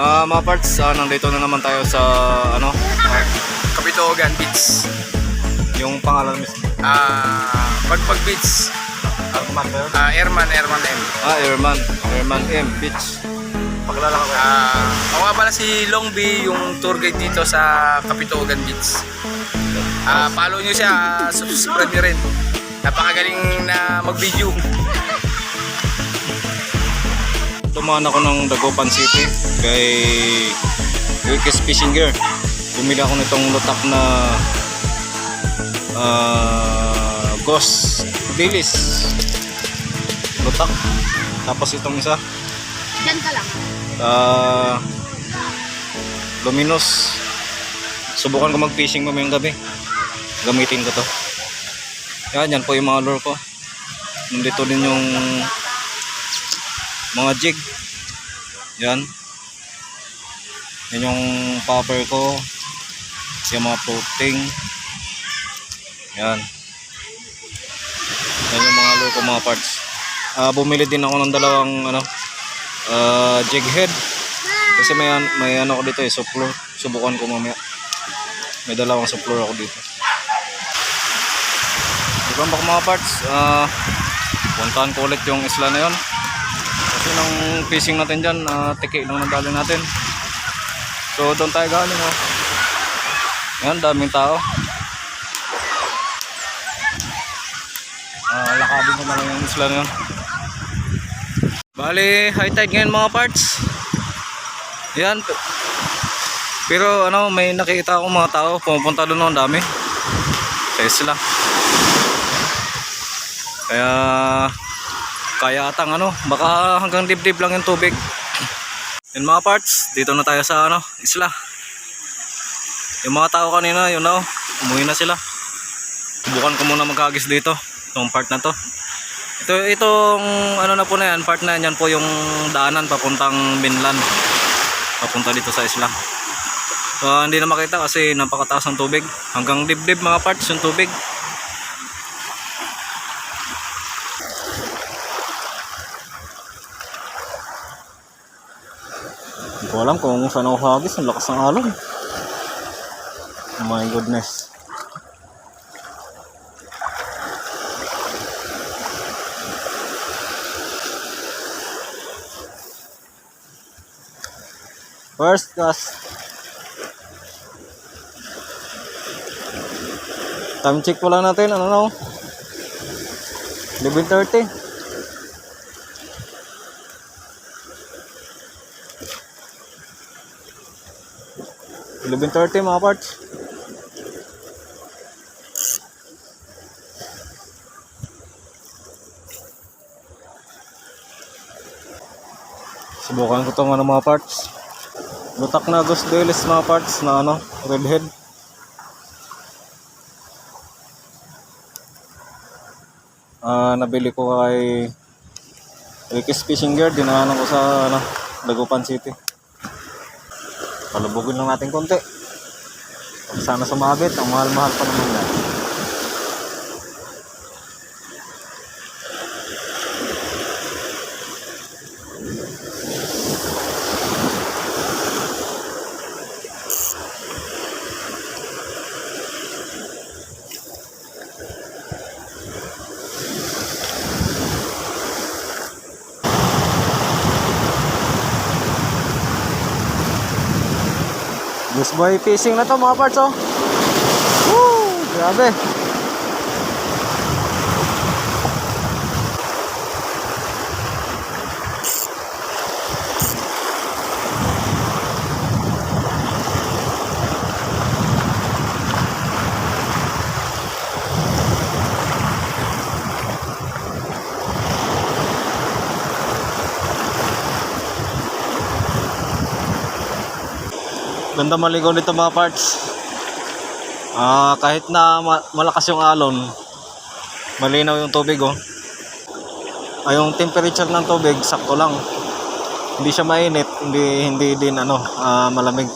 Mga parts, nandito na naman tayo sa Kapitoogan Beach. yung pangalan mismo. Pagpag Beach. Airman M. Airman M Beach. Pakilala ka ba? Ako nga pala si Long B, yung tour guide dito sa Kapitoogan Beach. Follow nyo siya, subscribe nyo rin. Napakagaling na mag-video. Tumahan ako ng Dagupan City kay Wickes Fishing Gear. Bumili ako nitong lutak na Ghost Dilis lutak. Tapos itong isa Diyan ka lang. Luminous. Subukan ko mag-fishing mamayang gabi. Gamitin ko to. Yan po yung mga lure ko. Nandito din yung mga jig. Yan yung popper ko, yung mga floating. Yan yung mga lure ko, mga parts. Bumili din ako ng dalawang jig head kasi may ano ko dito suplor. Subukan ko mamaya. May dalawang suplor ako dito. Diba mga parts, puntahan ko ulit yung isla na yon. Kasi nang fishing natin dyan, tiki lang nadali natin. So doon tayo galing. Yan, daming tao. Lakabin ko na lang yung isla na yun. Bali, high tide ngayon mga parts. Yan. Pero may nakikita akong mga tao pumupunta doon, ang dami sa isla. Kaya atang baka hanggang dibdib lang yung tubig. Yan mga parts, dito na tayo sa isla. Yung mga tao kanina, umuwi na sila. Subukan ko muna magkagis dito, itong part na to. Itong na po na yan, part na yan po yung daanan papuntang mainland. Papunta dito sa isla. So hindi na makita kasi napakataas ng tubig. Hanggang dibdib mga parts yung tubig. Hindi ko alam kung saan ako hagis. Ang lakas ng alon. Oh my goodness. First cast. Time check pala natin. 11:30. 11:30 mga parts. Subukan ko itong mga parts. Lutak na Ghost Dilis mga parts na redhead. Nabili ko kay Wickes Fishing Gear. Dinahanan ko sa Dagupan City. Palubugin lang natin konti. Pag sana sumabit, ang mahal-mahal pa naman yan. This boy fishing na to mga parts. Woo! Grabe. Ganda maligo nito mga parts. Kahit na malakas yung alon, malinaw yung tubig yung temperature ng tubig sakto lang. Hindi siya mainit, hindi din malamig.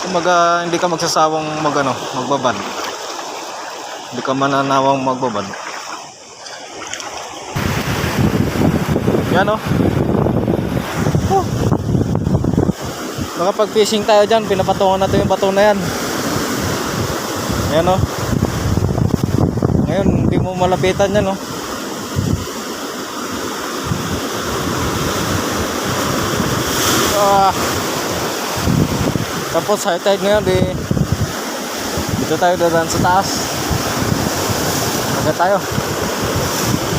Kumbaga hindi ka magsasawang magbabad. Hindi ka mananawang magbabad. Yan Nakapag-fishing tayo dyan, pinapatungan natin yung bato na yan. Ayan o. Ngayon, hindi mo malapitan yan o. Tapos high tide ngayon, dito tayo dadaan sa taas. Agad tayo.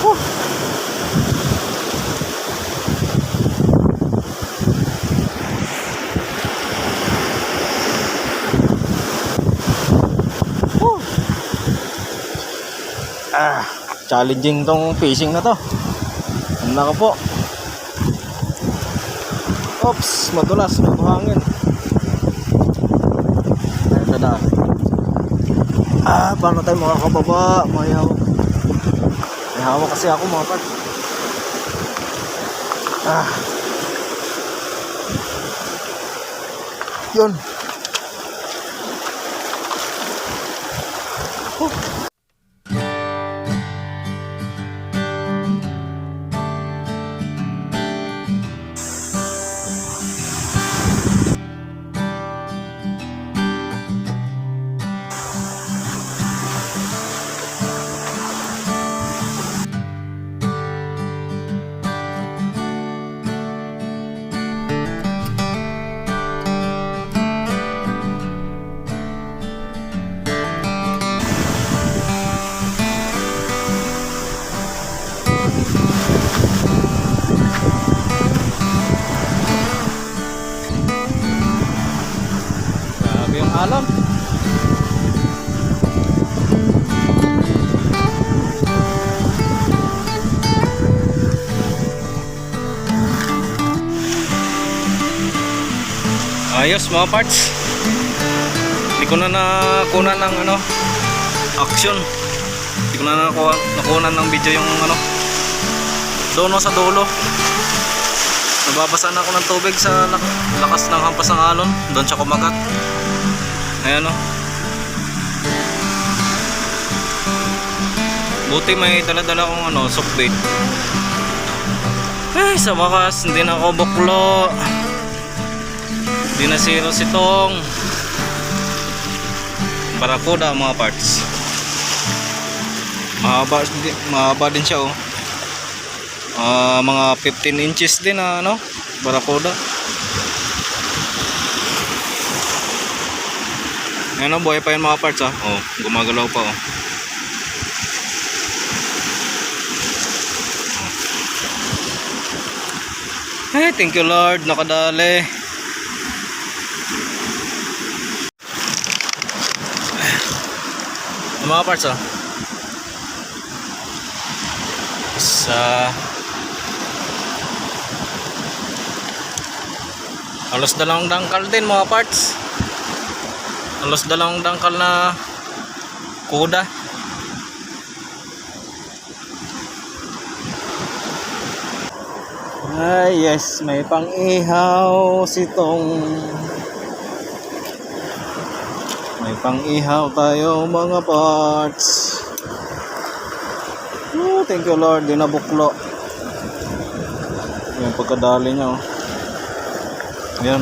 Woo! Woo! Challenging tong fishing na to. Ano ka po? Oops, madulas, mabuhangin. Ayun, dadaan. Paano tayo makakababa? May hawak kasi ako mga part. Yun. Grabe yung alon. Ayos mga parts. Hindi ko na nakunan ng action. Hindi ko na nakunan ng video yung doon sa dulo. Nababasa na ako ng tubig sa lakas ng hampas ng alon. Doon siya kumagat. Ayan o. Buti may dala-dala akong soft bait. Ay, sa wakas hindi na ako buklo. Hindi na zero sitong barakuda mga parts. Mahaba din siya mga 15 inches din na barakuda. Ayan buhay pa yan mga parts gumagalaw pa Ay, thank you Lord, nakadali. Mga parts halos dalawang dangkal din mga parts. Halos dalawang dangkal na kuda. Ay yes, may pang-ihaw sitong. May pang-ihaw tayo mga parts. Thank you Lord, di na buklo. Yung pagkadali niya Ayan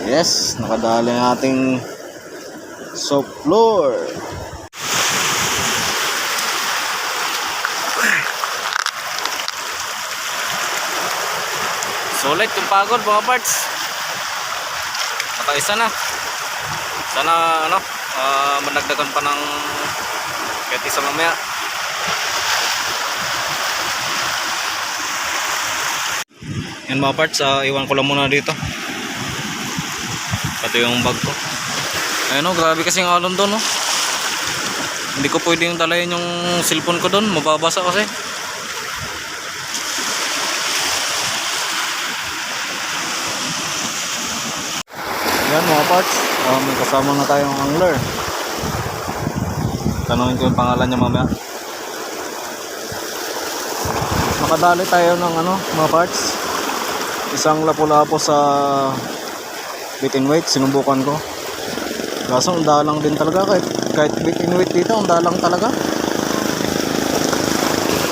Yes, nakadali ang ating soft floor. Sulit yung pagod mga parts. Nakaisa na. Sana managdagan pa ng kahit isa mamaya. Yan mga parts, iwan ko lang muna dito. Pati yung bag ko. Ayun grabe kasing alon doon Hindi ko pwedeng dalayin yung cellphone ko doon, mababasa kasi. Yan mga parts, may kasama na tayong angler. Tanungin ko yung pangalan niya mamaya. Nakadali tayo ng mga parts. Isang lapu-lapo sa bait and weight, sinubukan ko. Kaso ang dalang din talaga, kahit bait and weight dito, ang dalang talaga.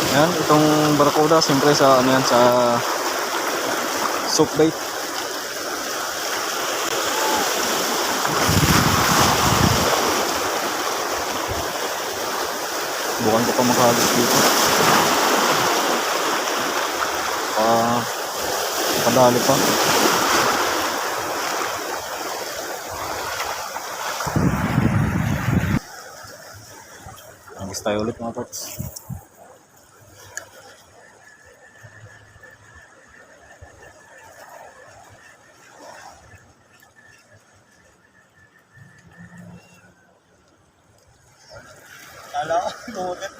Yan, itong Barracuda, siyempre sa ano yan, sa soap bait. Bukan ko pa makahagis dito. Kadali pa. Hagis tayo ulit mga parts. Kala ko, tumulit.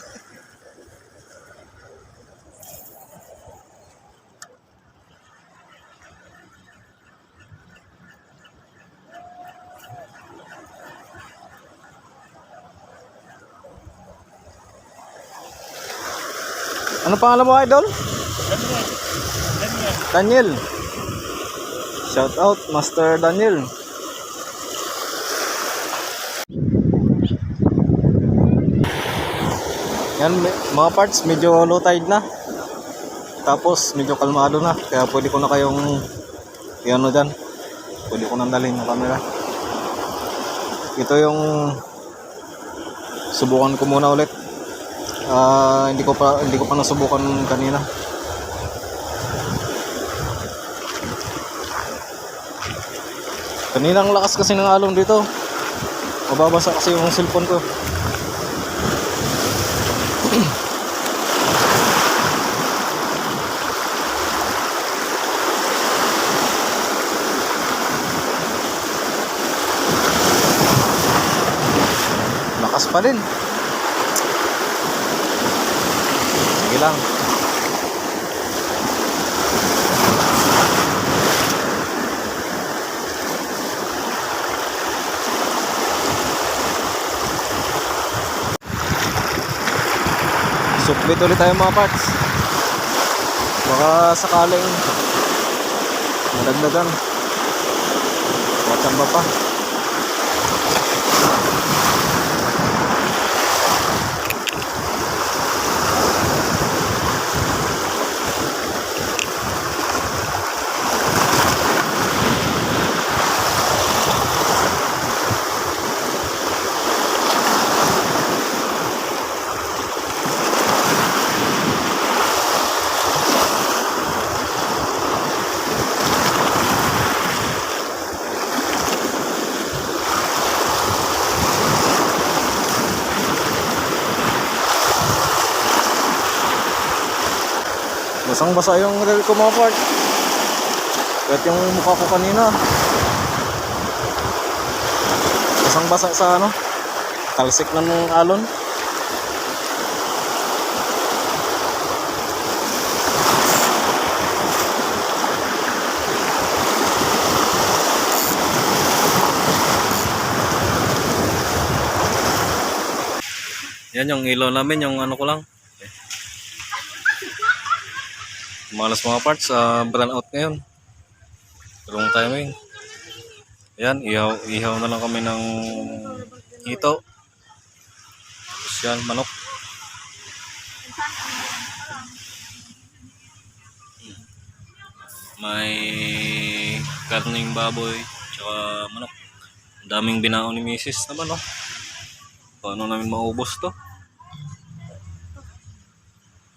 Ano pangalan mo, idol? Daniel. Shout out Master Daniel. Yan mga parts, medyo low tide na. Tapos medyo kalmado na. Kaya pwede ko na kayong i-ano dyan. Pwede ko nang dalhin yung camera. Ito yung subukan ko muna ulit. Hindi ko pa nasubukan kanina. Kanina ang lakas kasi ng alon dito. Mababasa kasi yung cellphone ko. Lakas pa din. Sige lang. Sukbit ulit tayo mga parts. Baka sakaling madagdagan. Matsamba pa. Basang basa yung reel ko mga part. Kahit yung mukha ko kanina, basang basa sa ano, talsik ng alon. Yan yung ilaw namin, yung ano ko lang. Malas mga parts, brand out ngayon. Wrong timing. Ayan, ihaw na lang kami ng hito. Tapos yan, manok. May karning baboy, tsaka manok. Ang daming binaon ni Mrs. naman, no? Paano namin maubos to?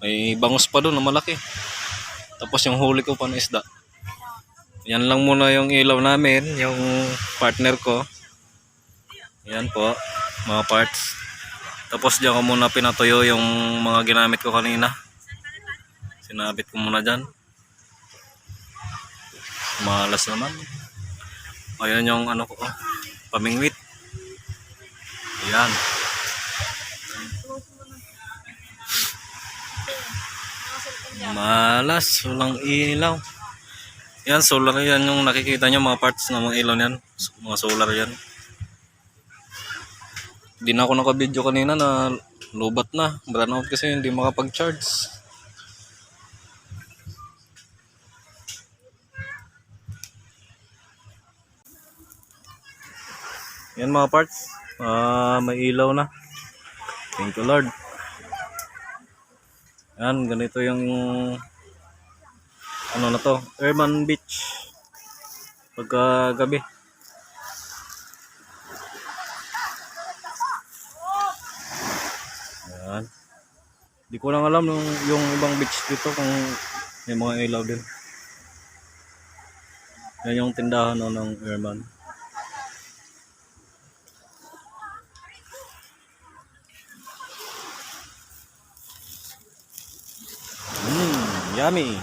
May bangus pa doon na malaki. Tapos yung huli ko pa na isda. Yan lang muna yung ilaw namin, yung partner ko. Yan po, mga parts. Tapos diyan ko muna pinatuyo yung mga ginamit ko kanina. Sinabit ko muna dyan. Malas naman. Ayan yung ano ko, pamingwit. Ayan. Malas, walang ilaw. Yan, solar yan yung nakikita nyo, mga parts ng mga ilaw yan. Mga solar yan. Hindi na ako naka-video kanina na lubat na. Brand out kasi hindi makapag-charge. Yan mga parts. May ilaw na. Thank you Lord. Yan, ganito yung ano na to, Airman Beach. Pagka gabi. Yan. Di ko lang alam yung ibang beach dito kung may mga ilaw din. Yan yung tindahan no, ng Airman. Yummy.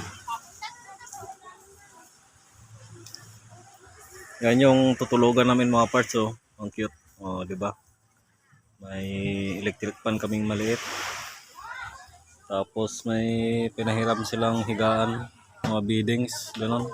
Yan yung tutulugan namin mga parts oh. Ang cute. Oh, di ba? May electric fan kaming maliit. Tapos may pinahiram silang higaan, mga beddings, ganun.